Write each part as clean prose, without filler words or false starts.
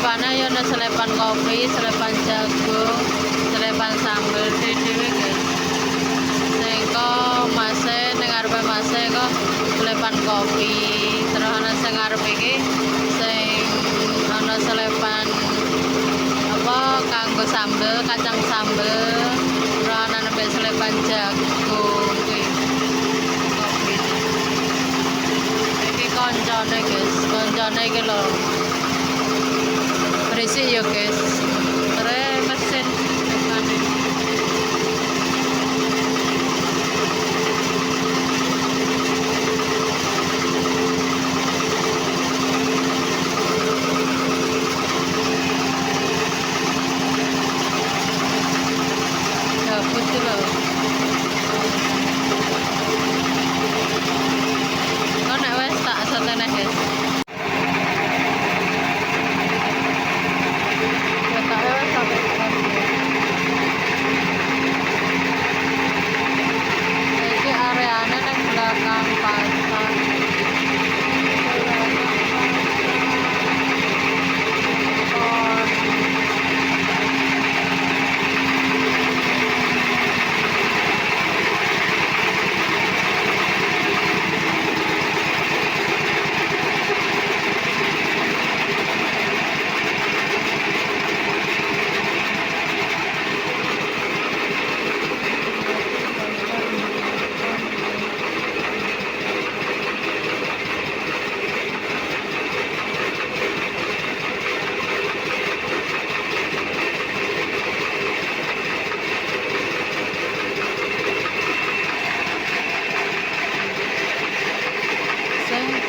selepane ya ana selepan kopi, selepan jagung, selepan sambel dhewe guys. Sing kok mase ning ngarepe mase kok selepan kopi, terus ana sing ngarep iki sing ana selepan apa kanggo sambel, kacang sambel, terus ana nembe selepan jagung kuwi. Kopi. Iki koncone guys, koncone iki lho. Berisik ya guys. Terus mesin gabut tuh loh. Kau nek wes tak satene guys. Iki areane nang belakang pasar.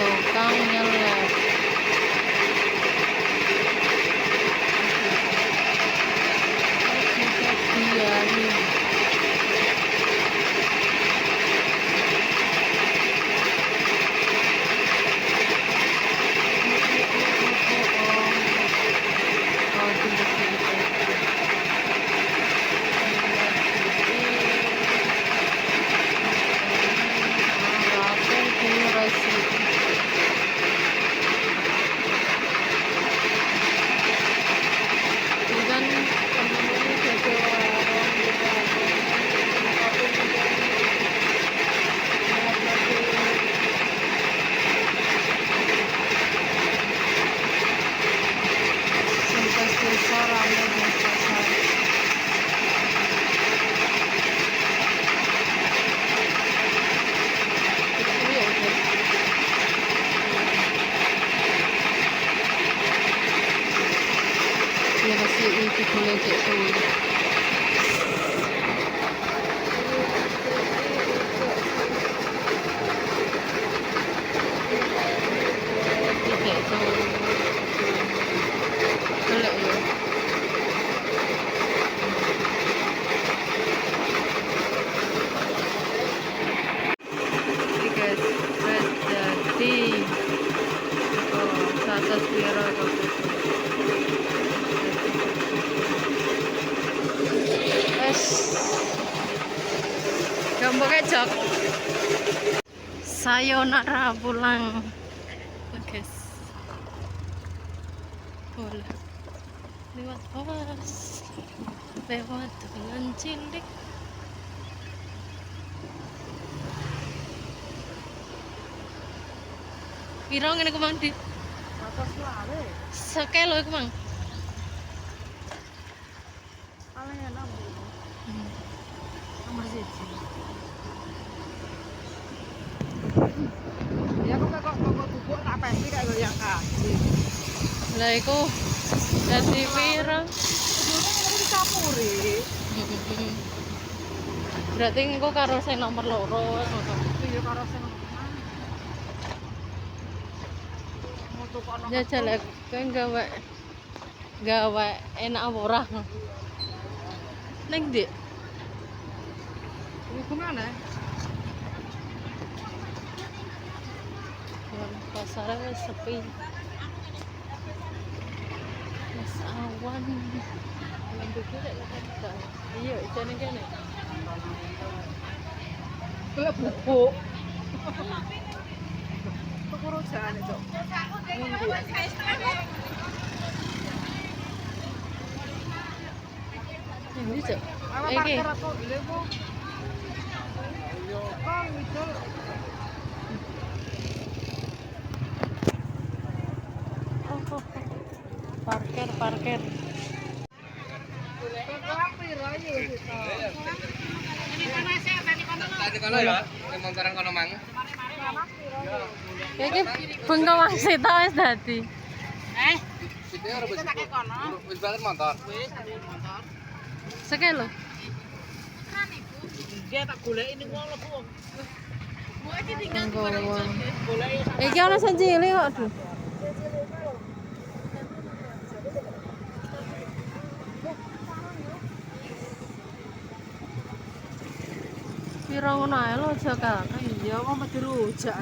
Tukang nyelep itu boleh gitu. Gampang kecok. Sayonara pulang, guys. Boleh. Lewat awas, lewat jalan cilik. Pirang ini kemang di? Atas lale. Sekelo kemang. Alenya nomor 1. Ya kok bubuk tak pasti kayak goyang kaki. Lah iku dadi pirang? Bubuknya ini dicampuri. Berarti engko karo sing nomor 2 ngono. Iya karo sing jajal kowe gawe enak apa ora? Ning ndi? Iku mana? Pasarnya wis sepi. Wis awan. Lampu kira kata. Iya, jane kene. Kayak bubuk. Kok jane, Cok? Ini cok. Apa Iki. parkir aku dulu Bu? Kong itu. Oh. Parkir, parkir. Kok piro yo gitu. Tadi kono ya, ning montoran kono mang. Iki bengko wasit ta wis dadi. Situ ora wis. Wis banget motor. Seke lho. Dia tak goleki ning wong lebu. Iki ana sing cilik kok, Duh. Piro ngono ae lho aja kakak. Iya, mau mesti rujak.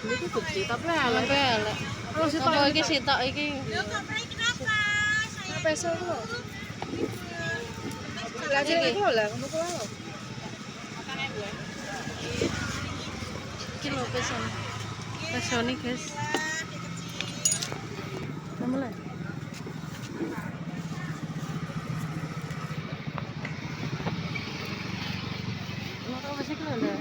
Ini tuh gede tapi elek. Sampai elek. Kalau sitok Apa iki sitok iki? peso lho. Lah iki lho, ngono kuwi lho. Iki lho peson. Pesone, guys. Namanya. Maka masih kelala.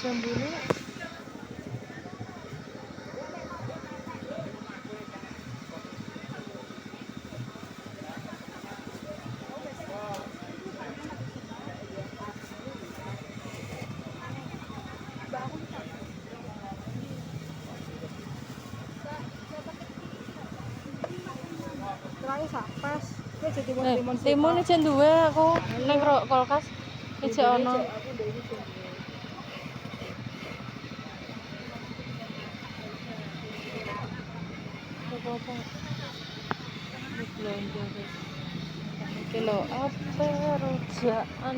Jambune Terakhir sak pas. Wis timun-timun. timun iki duwe aku ning kulkas iki ono. Apa-apa. Belanja guys. Iki lho apa rujaan.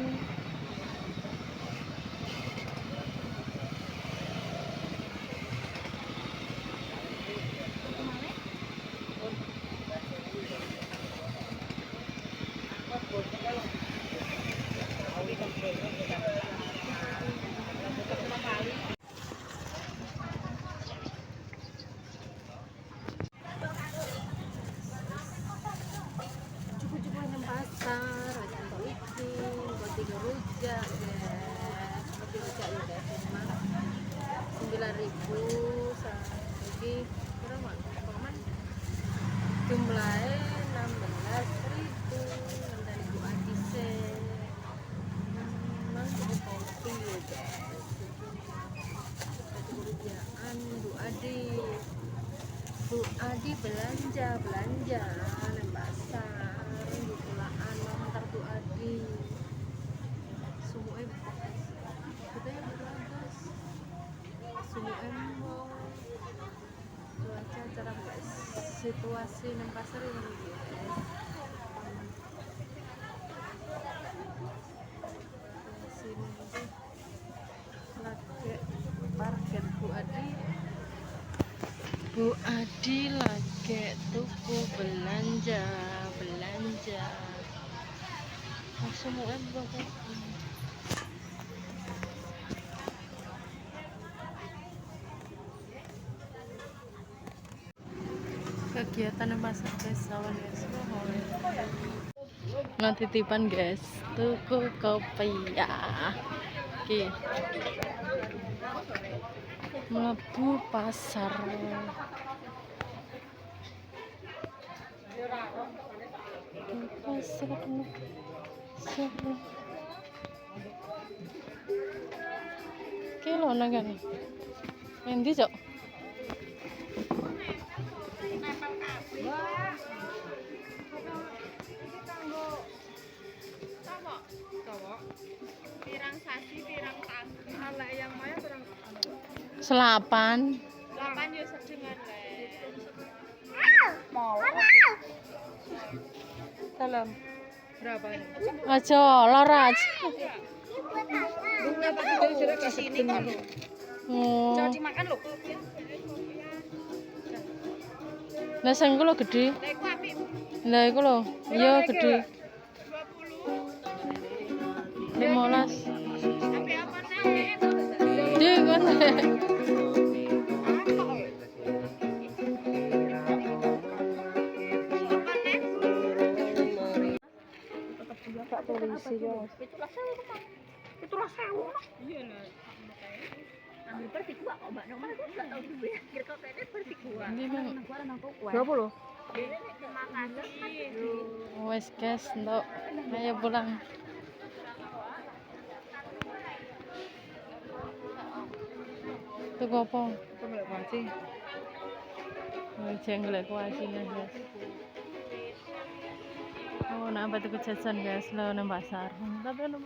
Cukup-cukup nang pasar, contoh iki, roti rujak, guys. Roti rujak ya guys, cuma 9.000 saiki kira mak paman jumlahnya 16.000 dan ibu Adi se cukup kopi ya guys. Roti rujaan Bu Adi belanja nang pasar di pulaan ntar Bu Adi semuanya katanya bagus semuanya mau cuaca cerah guys, situasi nang pasar ini guys. Sini lagi parkir Bu Adi lagi tuku belanja semua bagus. Kegiatan yang pasar guys, sawan guys. Nah titipan guys, tuku kopi ya. Oke. Mlebu pasar. Pasar. Kilo nang kene. Endi, Cok? Pirang sasi, pirang tangki. Ala yang maya pirang Selapan. 8 yo sedengan le. Mau. Salam. Berapa ini? Aja lara aja. Bunga tapi sudah ke sini kok lho. Oh. Jangan dimakan lho. Lah sing ku lho gedhe. Lah iku apik. Lah iku lho, iya gedhe. 15. 20. Apik apa nek? Di kan. Itulah sewu. Iya lah. Ambil pergi gua kok Mbak Nomor aku enggak tahu dulu ya. Kira kok kene pergi gua. Ndi Bang? Berapa lo? Wes guys, entuk. Ayo pulang. Tuku apa? Itu boleh kunci. Jenglek kuasinya guys. Oh, nambah tuku jajan guys, lo nang pasar. Tapi ono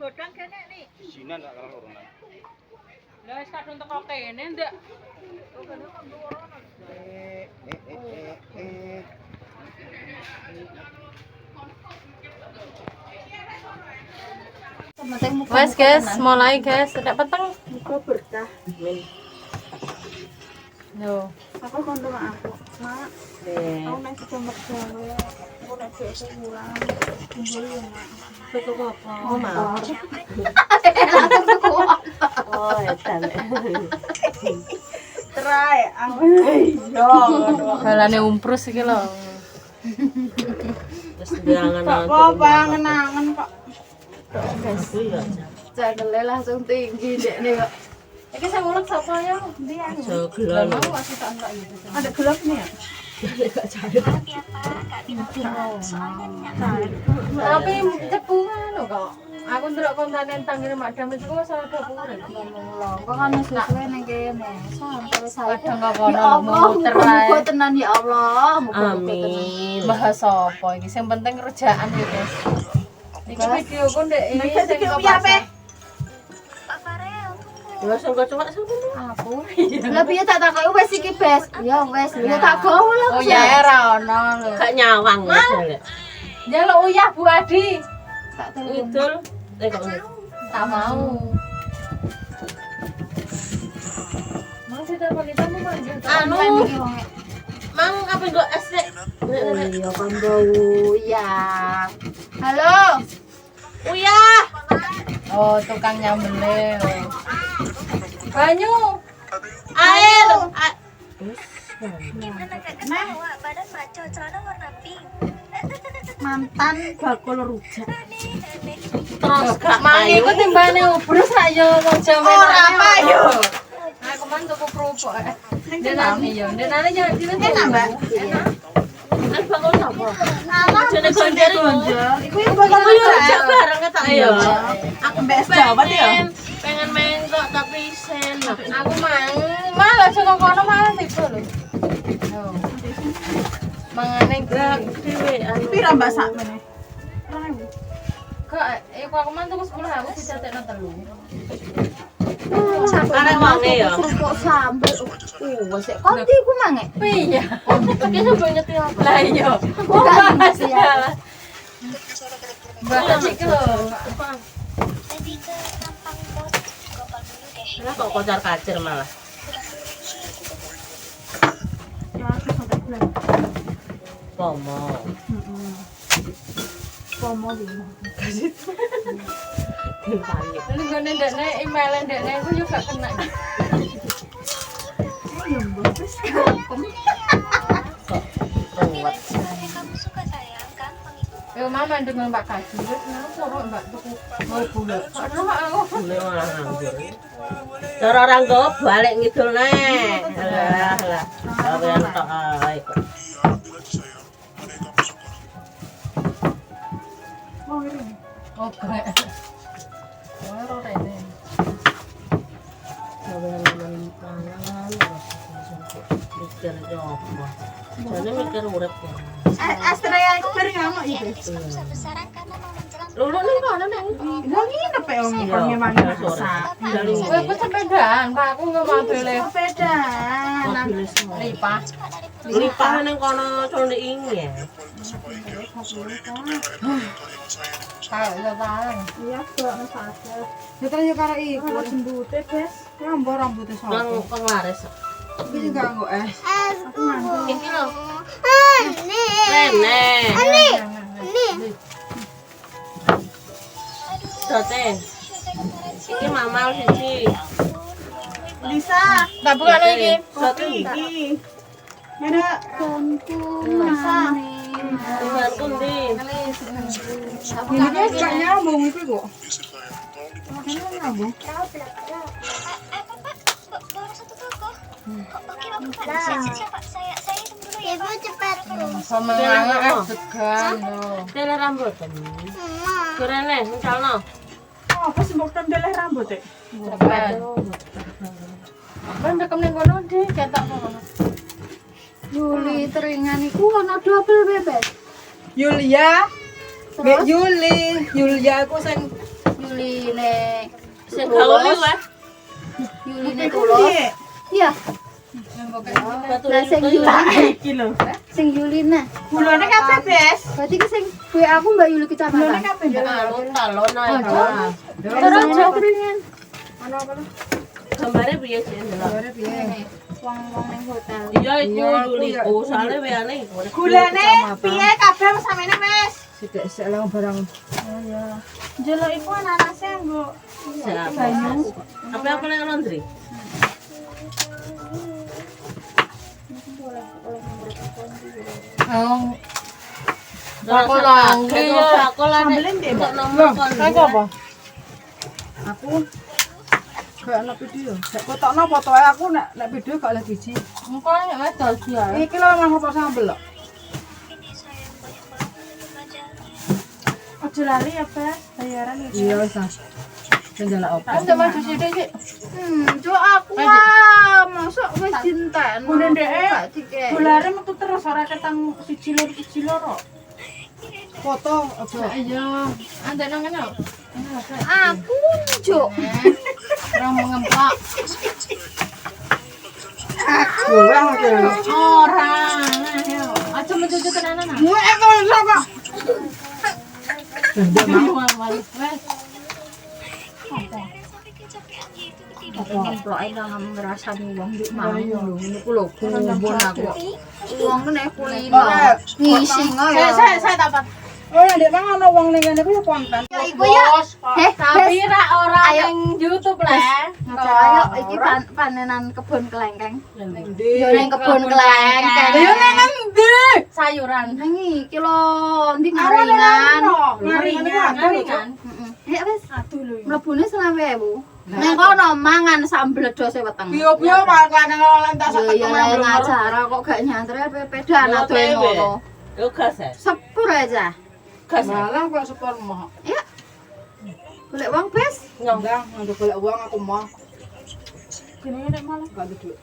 Godang kene nih. Sinan gak kalau orang. Lah wis kadung teko kene ndak. Wes guys, mulai guys, tidak peteng. Muka berkah. Yo. Aku kondom aku. Mak. Aku nek kecambat gawe. Aku nek biasa pulang. Tunggu ya, Mak. Tuku apa? Oh, mau. Oh, edan. Try. Yo. Balane umprus iki lho. Terus diangan-angan. Apa ngenangan kok. Cakele langsung tinggi dekne kok. Iki sing ulek sapa ya? Ndian. Jogelan. Mau masih tak enggak gitu. Ada gelap nih ya? Tapi cepungan kok. Aku ndelok kontane tanggine madam itu kok salah dapure ngomong lho. Kok kan sesuai ning kene. Sampai saya kadang kono muter ae. Muga tenan ya Allah. Amin. Bahasa apa iki? Sing penting kerjaan ya, guys. Iki videoku ndek ini sing Ya sing kocok sapa? aku. Lah piye tak takoki wis iki, Bes. Ya wis, ya tak gowo lho. Oh ya ora ono lho. Gak nyawang wis. Njaluk uyah Bu Adi. Tak telepon. Idul. Kok ngene. Tak mau. Masih telepon itu manggil. Anu, Iki wong. Mang apa nggo es rek? Oh iya kan bau ya. Halo. Uyah. Oh, tukang nyambele. Banyu. Air. Mantan bakul rujak. Terus gak Mangi payu. ku timbane ubrus ra yo wong jaman. Ora payu. Aku man tuku kerupuk. Denane yo, denane yo Enak, Mbak. Enak. Kan bakul sapa? Jane gonjer gonjer. Iku yang bakal Aku yo rujak bareng tak yo. Aku mbak es Jawa ya. Pengen mengkok tapi sen. Aku malah saka kono malah tiba lho. Yo. Mangane Dhewe anu. Pira Mbak sak meneh? kok aku man tuku 10 aku dicatekno 3. Arek wangi ya. Kok sambel. Wes konti ku mange. Piye? Iki sampe nyeti apa? Lah iya. Oh, bahas ya. Bahas iki lho. Lah kok kocar kacir malah. Pomo. Pomo lho. Panik. Lu ngene ndekne email ndekne iku yo gak kena. Ya wis gampang. Ruwet. Yo mama dengan Mbak Kaji wis ngono poro Mbak tuku mau bulet. Aduh aku. Bule malah nganggur. Cara orang gowo balik ngidul neh. Alah, alah. Kawean tok ae kok. Oke. Ora rene. Kawean men pangan terus mikir Ya apa? Jane mikir urip kok. Astrea iku bareng ngamuk iki. Lulu ning kono ning. Lah nginep ya wong iki memang masak. Kowe kok sepedaan, Pak. Aku nggak mobil Sepedaan. lipat. Lipah ning kono conde ingi ya. Kayak sekarang. Iya, kok masak. Ya terus karo iku jembute, Bes. Rambut rambutnya Nang sopo? penglaris. Iki juga nggo es. Aku ngantuk. Iki lho. Nenek. Dote. Iki mama siji. Lisa, Tak buka lagi. kopi iki. Ada Lisa. Tuhanku ndi? Ini gak nyambung itu kok. Makanya nyambung. Sama anak segan loh. Tele rambut. Kurene, misalno. Oh, apa sih mau tembeleh rambut ya? Segan. Kan rekam ning kono di cetak kono. Yuli teringan iku ana double bebek. Yulia. Mbak Yuli, Yulia aku sing Yuli ne Sing gawe wae. Yuli ne tulus. Iya, Batu lah sing Yuli. iki lho. Sing Yuli ne. Gulane kabeh, Bes. Berarti ki sing kuwi aku Mbak Yuli Gulane kecamatan. kabeh. Talon ae. Terus jauh teringan. Ono apa lho? Gambare piye sih ndelok? Bare piye? Wong-wong ning hotel. Iya iku Yuliku, soalnya weane iku. Gulane piye kabeh samene wis. Sik lah barang. Jelok iku ananase nggo banyu. Apa ning laundry? Oh, Aku laundry ya. Aku lah Sambelin deh, Mbak. nomor kon. apa? Aku gak ana video. Gak fotokno foto ae aku nek video gak oleh biji. Engko nek wedal dia. Iki lho mang foto sambel lho. Ojo lali ya, Bes. Bayaran ya. Iya wis. Kendala opo? Kan sama cuci deh sih. Cuk aku masuk wis dinten. Bune ndeke Gak tiket. dolare metu terus ora ketang siji loro. Foto ojo. Iya, anda nang kene. Aku cuk. Orang mengemplak. Kurang oke. Orang. Ayo, aja mencuci tenanan. Mu eko sapa? Ngemplok ae nang ngrasani wong nduk mau lho niku lho kumpul aku. Wong kene kulino. Ngisi ngoyo. Saya dapat. Oh, ndek mang ana wong ning kene ku ya konten. Ya iku ya. Tapi ra orang Ayo. yang YouTube lah. Ayo iki panenan kebun kelengkeng. Ndi? Yo ning kebun kelengkeng. Yo ning endi? Sayuran. Nang iki lho ndi ngaringan. Ngaringan. Heeh. Ya wis. Aduh lho. Mlebune 20.000. Nang kono mangan sambel dose weteng. Bio-bio malah lentas sak Yo ya ngacara kok gak nyantre pepedan adoe ngono. Yo gas ya. Sepur aja. Gas. ya? malah kok sepur mah. Ya. Golek wong bes. Nyonggang nganggo golek uang aku mah. Jenenge nek malah gak duduk.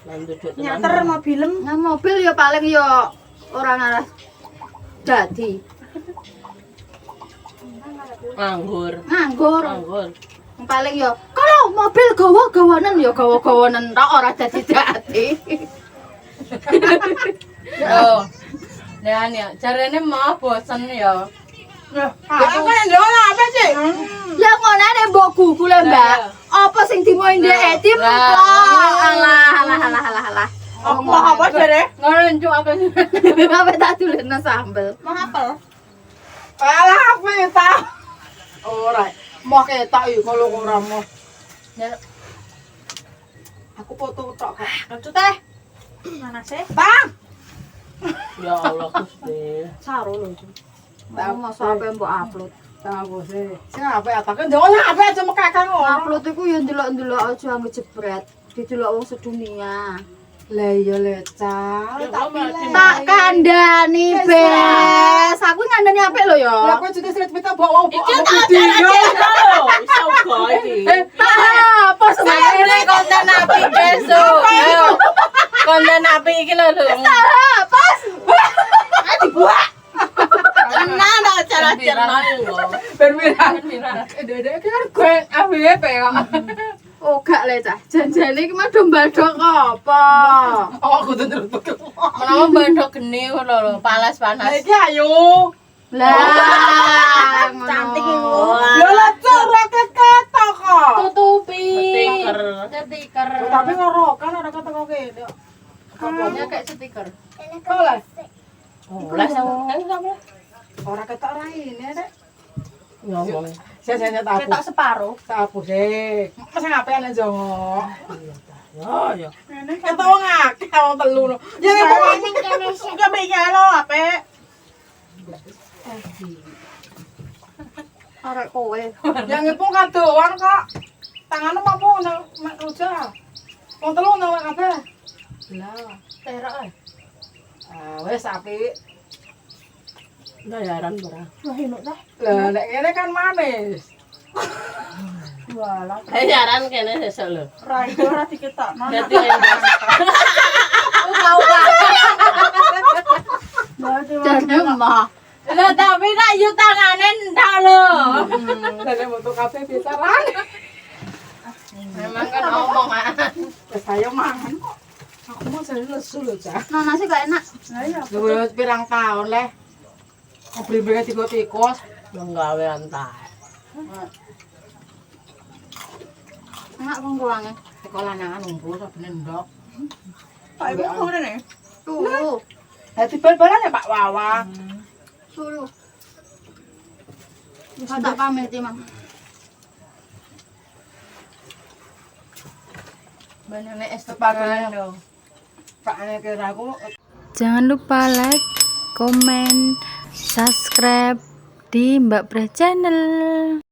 Lanjut. Nyater mobilem. Nang mobil ya paling ya ora ngarah dadi. Nganggur. Nganggur. Nganggur. Paling ya kalau mobil gawa-gawanan ya gawa-gawanan tok ora dadi-dadi. Yo. Dan ya, caranya mau bosen ya. Aku kan ndola apa sih? Lah ngonane mbok gugule, Mbak. Apa sing dimoin dhek dimplok. Alah. Apa jare? Ngerencuk apa sih? Apa tak tulene sambel. Mau apel. Alah apa ya ta? Ora. Mau ketok iki kalau ora mau. Ya, Aku foto tok kok. Lanjut teh. Mana sih? Bang. Ya Allah Gusti. Saro lho. Mbak mau sampe mbok upload. Tahu sih. Sing apa ya? Takkan ndola apa aja mekakang ngono. Upload iku ya ndelok-ndelok aja anggo jebret. Didelok wong sedunia. Lah iya leca. Tak kandani, Bes. Aku ngandani apik lho ya. Lah kok juga seret kita bawa Iki tak video. Iso go iki. Apa sebenarnya konten nabi besok. Ayo. Konten api iki lho. Pas. Dibuat. Tenan to cara cerno iku. Ben pirang. Dedek iki kan gue AWP kok. Oh gak le cah. Janjane iki mah domba dok apa? Oh aku tuh terus bekel. Menawa mbandok geni ngono lho, panas panas. Iki ayo. Lah, Cantik iku. Lho lah cara ketok kok. tutupi. Stiker. Stiker. Tapi ngorokan ada kata kene. Kapalnya kayak stiker. Kok lah. Oh, lah sama. Ora ketok ra ini, Dek. Ngomong. Saya tak Ketok separuh. Tak hapus sih. Masa ngapain aja ngok. Ya. Ketok wong akeh wong telu lho. Ya nek kok bega lo ape. Arek kowe. Yang ngepung kadoan kok. Tanganmu apa nang ruja. Wong telu nang kabeh. Lah, Terok ae. wis apik. Bayaran berapa? Wah, enak dah. Lah nek ngene kan manis. Walah. Bayaran kene sesuk lho. Ra iso ora diketokno. Dadi endas. Jadi mah. Lah tapi nak yu tangane ndak lho. Lah moto kabeh bisaran. Memang kan omongan. Ya saya mangan kok. Aku mau jadi lesu lho, Cak. Nah, nasi gak enak. Lho pirang tahun leh. Beli-beli tikus. Wong gawe antar. Enak wong ruange. Sekolah nangan ngumpul sabene ndok. Pak Ibu kok ngene? Tuh. Lah dibal-balan ya Pak Wawa. Tuh. Wis tak pamit, Mang. Banane es tepakan dong. Pak ane kira aku Jangan lupa like, komen, subscribe di Mbak Bre Channel.